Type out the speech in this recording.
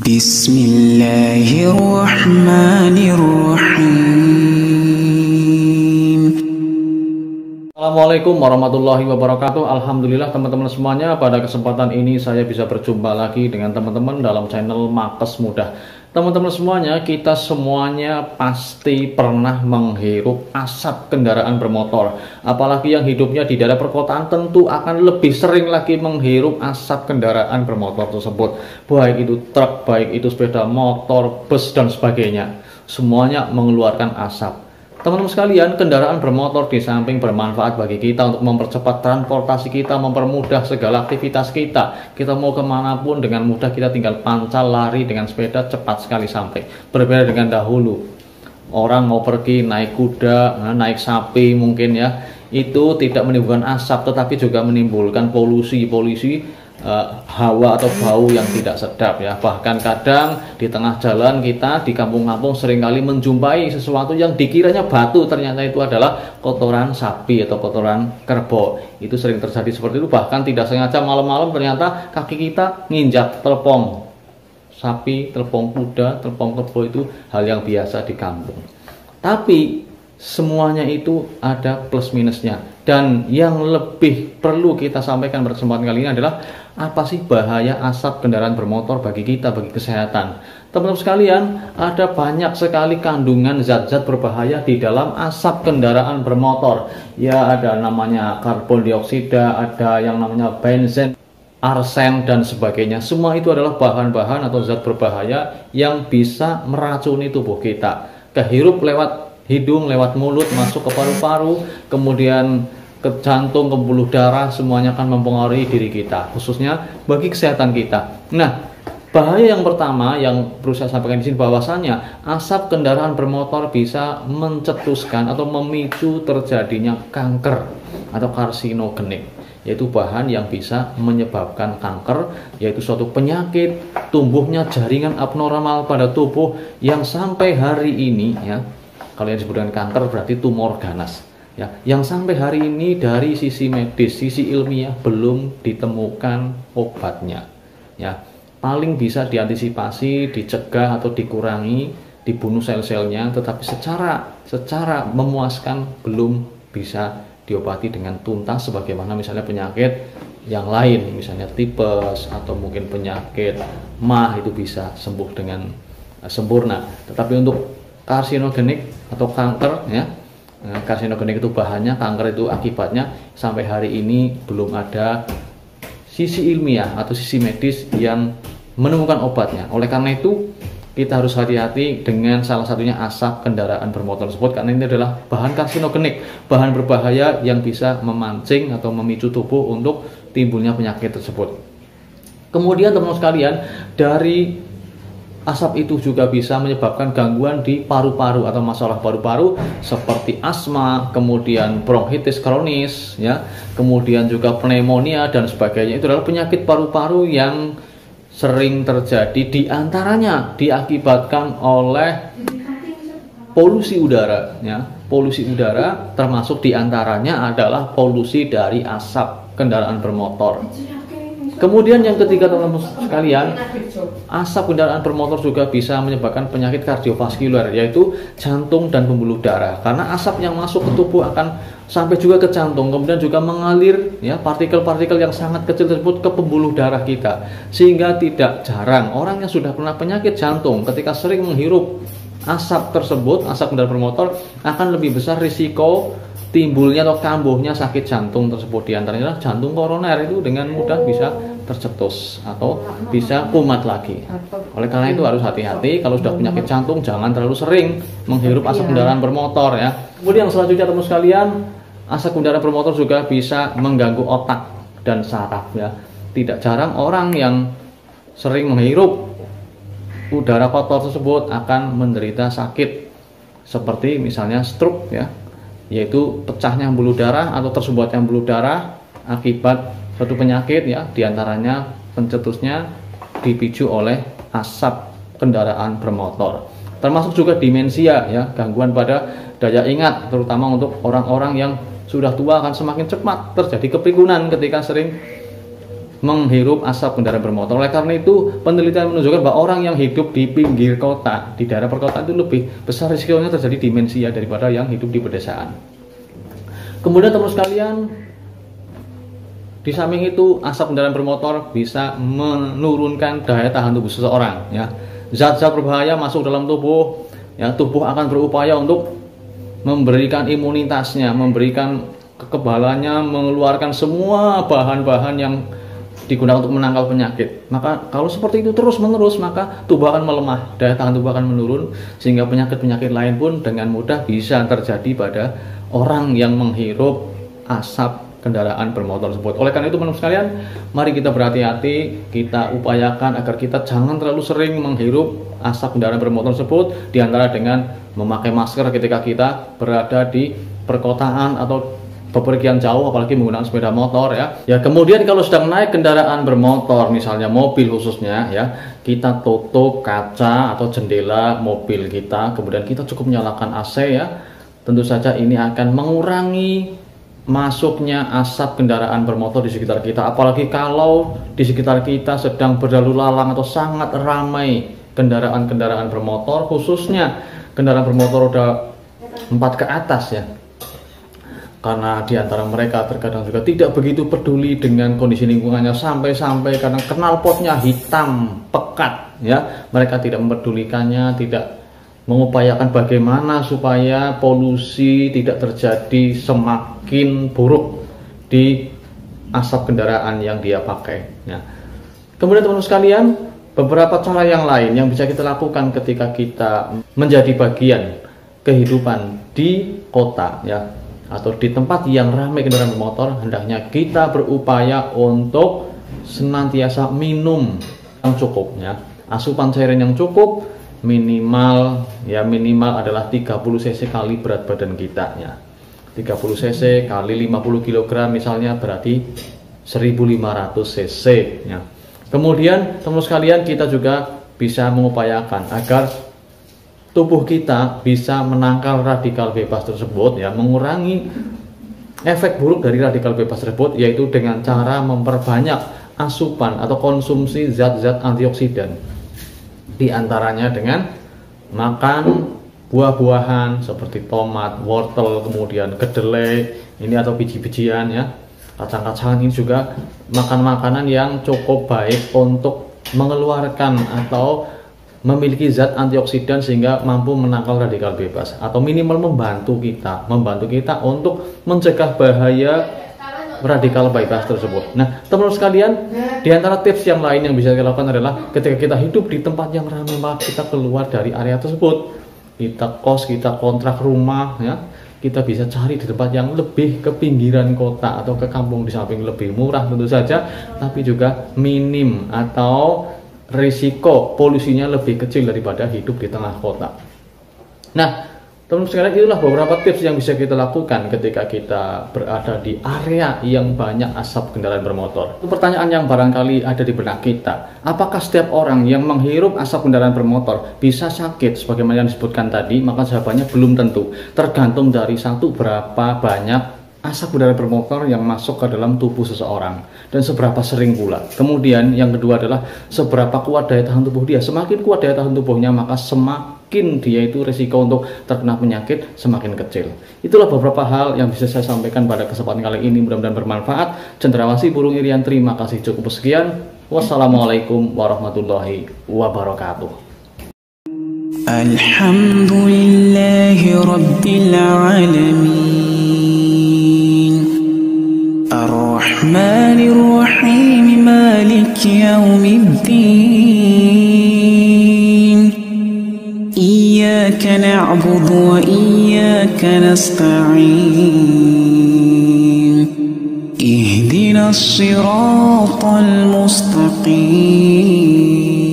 Bismillahirrahmanirrahim. Assalamualaikum warahmatullahi wabarakatuh. Alhamdulillah teman-teman semuanya, pada kesempatan ini saya bisa berjumpa lagi dengan teman-teman dalam channel Makes Mudah. Teman-teman semuanya, kita semuanya pasti pernah menghirup asap kendaraan bermotor. Apalagi yang hidupnya di daerah perkotaan tentu akan lebih sering lagi menghirup asap kendaraan bermotor tersebut. Baik itu truk, baik itu sepeda motor, bus dan sebagainya. Semuanya mengeluarkan asap. Teman-teman sekalian, kendaraan bermotor di samping bermanfaat bagi kita untuk mempercepat transportasi kita, mempermudah segala aktivitas kita. Kita mau kemanapun dengan mudah, kita tinggal pancal lari dengan sepeda cepat sekali sampai. Berbeda dengan dahulu, orang mau pergi naik kuda, naik sapi mungkin ya, itu tidak menimbulkan asap tetapi juga menimbulkan polusi hawa atau bau yang tidak sedap ya. Bahkan kadang di tengah jalan kita di kampung-kampung seringkali menjumpai sesuatu yang dikiranya batu, ternyata itu adalah kotoran sapi atau kotoran kerbau. Itu sering terjadi seperti itu. Bahkan tidak sengaja malam-malam ternyata kaki kita nginjak telepong sapi, telepong kuda, telepong kerbau. Itu hal yang biasa di kampung. Tapi semuanya itu ada plus minusnya. Dan yang lebih perlu kita sampaikan pada kesempatan kali ini adalah apa sih bahaya asap kendaraan bermotor bagi kita, bagi kesehatan. Teman-teman sekalian, ada banyak sekali kandungan zat-zat berbahaya di dalam asap kendaraan bermotor. Ya, ada namanya karbon dioksida, ada yang namanya benzen, arsen dan sebagainya. Semua itu adalah bahan-bahan atau zat berbahaya yang bisa meracuni tubuh kita. Kehirup lewat hidung, lewat mulut, masuk ke paru-paru, kemudian ke jantung, ke pembuluh darah, semuanya akan mempengaruhi diri kita, khususnya bagi kesehatan kita. Nah, bahaya yang pertama yang perlu saya sampaikan di sini bahwasanya asap kendaraan bermotor bisa mencetuskan atau memicu terjadinya kanker atau karsinogenik, yaitu bahan yang bisa menyebabkan kanker, yaitu suatu penyakit tumbuhnya jaringan abnormal pada tubuh yang sampai hari ini ya, kalau yang disebut dengan kanker berarti tumor ganas ya, yang sampai hari ini dari sisi medis, sisi ilmiah belum ditemukan obatnya ya. Paling bisa diantisipasi, dicegah atau dikurangi, dibunuh sel-selnya, tetapi secara memuaskan belum bisa diobati dengan tuntas sebagaimana misalnya penyakit yang lain, misalnya tipes atau mungkin penyakit MAH itu bisa sembuh dengan sempurna. Tetapi untuk karsinogenik atau kanker ya, karsinogenik itu bahannya, kanker itu akibatnya, sampai hari ini belum ada sisi ilmiah atau sisi medis yang menemukan obatnya. Oleh karena itu kita harus hati-hati dengan salah satunya asap kendaraan bermotor tersebut, karena ini adalah bahan karsinogenik, bahan berbahaya yang bisa memancing atau memicu tubuh untuk timbulnya penyakit tersebut. Kemudian teman-teman sekalian, dari asap itu juga bisa menyebabkan gangguan di paru-paru atau masalah paru-paru seperti asma, kemudian bronkitis kronis ya, kemudian juga pneumonia dan sebagainya. Itu adalah penyakit paru-paru yang sering terjadi, diantaranya diakibatkan oleh polusi udara ya. Polusi udara termasuk diantaranya adalah polusi dari asap kendaraan bermotor. Kemudian yang ketiga teman-teman sekalian, asap kendaraan bermotor juga bisa menyebabkan penyakit kardiovaskuler, yaitu jantung dan pembuluh darah. Karena asap yang masuk ke tubuh akan sampai juga ke jantung, kemudian juga mengalir ya, partikel-partikel yang sangat kecil tersebut ke pembuluh darah kita. Sehingga tidak jarang orang yang sudah pernah penyakit jantung ketika sering menghirup asap tersebut, asap kendaraan bermotor, akan lebih besar risiko timbulnya atau kambuhnya sakit jantung tersebut. Di antaranya adalah jantung koroner, itu dengan mudah bisa tercetus atau bisa kumat lagi. Oleh karena itu harus hati-hati, kalau sudah penyakit jantung jangan terlalu sering menghirup asap kendaraan bermotor ya. Kemudian yang selanjutnya teman sekalian, asap kendaraan bermotor juga bisa mengganggu otak dan saraf ya. Tidak jarang orang yang sering menghirup udara kotor tersebut akan menderita sakit seperti misalnya stroke ya, yaitu pecahnya pembuluh darah atau tersumbatnya pembuluh darah akibat suatu penyakit ya, diantaranya pencetusnya dipicu oleh asap kendaraan bermotor. Termasuk juga demensia ya, gangguan pada daya ingat, terutama untuk orang-orang yang sudah tua akan semakin cepat terjadi kepikunan ketika sering menghirup asap kendaraan bermotor. Oleh karena itu, penelitian menunjukkan bahwa orang yang hidup di pinggir kota, di daerah perkotaan itu lebih besar risikonya terjadi demensia daripada yang hidup di pedesaan. Kemudian teman sekalian, di samping itu asap kendaraan bermotor bisa menurunkan daya tahan tubuh seseorang. Ya, zat-zat berbahaya masuk dalam tubuh. Ya, tubuh akan berupaya untuk memberikan imunitasnya, memberikan kekebalannya, mengeluarkan semua bahan-bahan yang digunakan untuk menangkal penyakit. Maka kalau seperti itu terus-menerus, maka tubuh akan melemah, daya tahan tubuh akan menurun, sehingga penyakit-penyakit lain pun dengan mudah bisa terjadi pada orang yang menghirup asap kendaraan bermotor tersebut. Oleh karena itu teman-teman sekalian, mari kita berhati-hati, kita upayakan agar kita jangan terlalu sering menghirup asap kendaraan bermotor tersebut, diantara dengan memakai masker ketika kita berada di perkotaan atau bepergian jauh, apalagi menggunakan sepeda motor ya. Ya, kemudian kalau sedang naik kendaraan bermotor, misalnya mobil khususnya ya, kita tutup kaca atau jendela mobil kita, kemudian kita cukup menyalakan AC ya. Tentu saja ini akan mengurangi masuknya asap kendaraan bermotor di sekitar kita, apalagi kalau di sekitar kita sedang berlalu lalang atau sangat ramai kendaraan-kendaraan bermotor, khususnya kendaraan bermotor roda 4 ke atas ya. Karena di antara mereka terkadang juga tidak begitu peduli dengan kondisi lingkungannya, sampai-sampai kadang knalpotnya hitam pekat ya. Mereka tidak mempedulikannya, tidak mengupayakan bagaimana supaya polusi tidak terjadi semakin buruk di asap kendaraan yang dia pakai ya. Kemudian teman-teman sekalian, beberapa cara yang lain yang bisa kita lakukan ketika kita menjadi bagian kehidupan di kota ya, atau di tempat yang ramai kendaraan bermotor, hendaknya kita berupaya untuk senantiasa minum yang cukup ya. Asupan cairan yang cukup minimal adalah 30 cc kali berat badan kita ya. 30 cc kali 50 kg misalnya berarti 1500 cc ya. Kemudian teman sekalian, kita juga bisa mengupayakan agar tubuh kita bisa menangkal radikal bebas tersebut ya, mengurangi efek buruk dari radikal bebas tersebut, yaitu dengan cara memperbanyak asupan atau konsumsi zat-zat antioksidan, di antaranya dengan makan buah-buahan seperti tomat, wortel, kemudian kedelai ini atau biji-bijian ya, kacang-kacangan. Ini juga makan makanan yang cukup baik untuk mengeluarkan atau memiliki zat antioksidan sehingga mampu menangkal radikal bebas, atau minimal membantu kita untuk mencegah bahaya radikal bebas tersebut. Nah, teman-teman sekalian, di antara tips yang lain yang bisa kita lakukan adalah ketika kita hidup di tempat yang ramai, maka kita keluar dari area tersebut. Kita kos, kita kontrak rumah ya, kita bisa cari di tempat yang lebih ke pinggiran kota atau ke kampung, di samping lebih murah tentu saja, tapi juga minim atau risiko polusinya lebih kecil daripada hidup di tengah kota. Nah, teman-teman sekalian, itulah beberapa tips yang bisa kita lakukan ketika kita berada di area yang banyak asap kendaraan bermotor. Pertanyaan yang barangkali ada di benak kita, apakah setiap orang yang menghirup asap kendaraan bermotor bisa sakit sebagaimana yang disebutkan tadi? Maka jawabannya belum tentu, tergantung dari satu, berapa banyak asap kendaraan bermotor yang masuk ke dalam tubuh seseorang dan seberapa sering pula. Kemudian yang kedua adalah seberapa kuat daya tahan tubuh dia. Semakin kuat daya tahan tubuhnya, maka semakin dia itu risiko untuk terkena penyakit semakin kecil. Itulah beberapa hal yang bisa saya sampaikan pada kesempatan kali ini, mudah-mudahan bermanfaat. Cendrawasih Burung Irian, terima kasih, cukup sekian. Wassalamualaikum warahmatullahi wabarakatuh. Alhamdulillahi Rabbil Alamin, Ar-Rahmanir Rahim, Maliki Yawmiddin. Iyyaka na'budu wa iyyaka nasta'in. Ihdinas siratal mustaqim.